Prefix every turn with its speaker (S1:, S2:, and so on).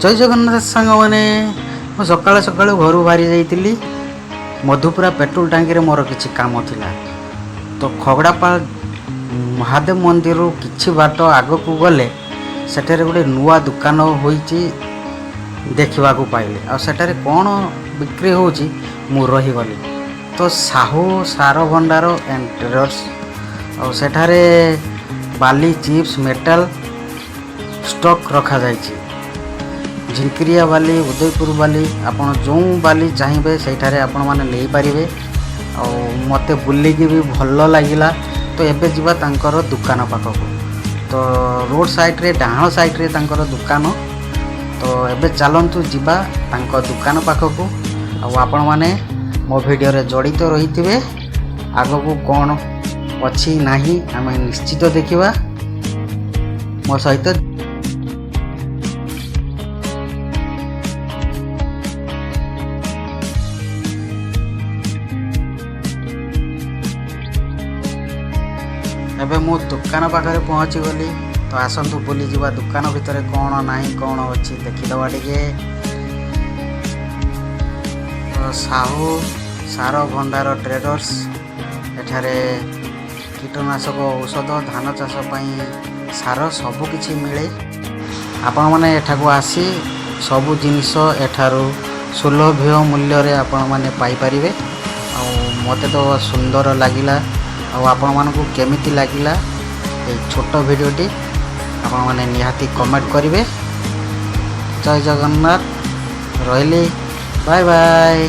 S1: जय जगन्नाथ सांग मैंने सकाल सकाल घर बाहरी जाइली मधुपुरा पेट्रोल टांकी मोर किसी काम थिला तो खगड़ापाल महादेव मंदिर किछि बाट आग को गले सेठारे गोटे नुआ दुकान होईची देखा पाइले आ सेठारे कौन बिक्री होची मु रही गली तो साहू सार भंडार एंड ट्रेडर्स और सेठारे बाली चिप्स मेटल स्टॉक रखा जाइछि झिंकिरिया बाली उदयपुर बाली आपन जो बाली चाहिए सेठारे आपण माने ले पारिबे आ मते बुलिकी भी भल लागिला तो एबे जीवा तांकर दुकान पाखक तो रोड साइड रे डाहाण साइड रे तांकर दुकान तो एबे चलंतु जीवा तांकर दुकान पाखक आ आपण माने मो वीडियो रे जड़ित रहिथिबे आगो को कोन अछि नाही आमे निश्चित देखिबा मो सहित एबे मो दुकान पाखे पहुँची गली तो आसतु बुली जीवा दुकान भितर कौन नाही कौन अच्छी देखीदवा टिके तो साहू सार भंडार ट्रेडर्स एठारे कीटनाशक औषध धान चाष सार सबु किछि मिले आपण माने एठाको आसी सबु जिनिस एठारू सुलभ मूल्य रे आपण माने पाई परिबे आ मते तो सुंदर लागिला आपण मानकु केमिति लागिला ए छोट वीडियोटी आपण माने निहाती कमेंट करिवे। जय जगन्नाथ रहिली बाय बाय।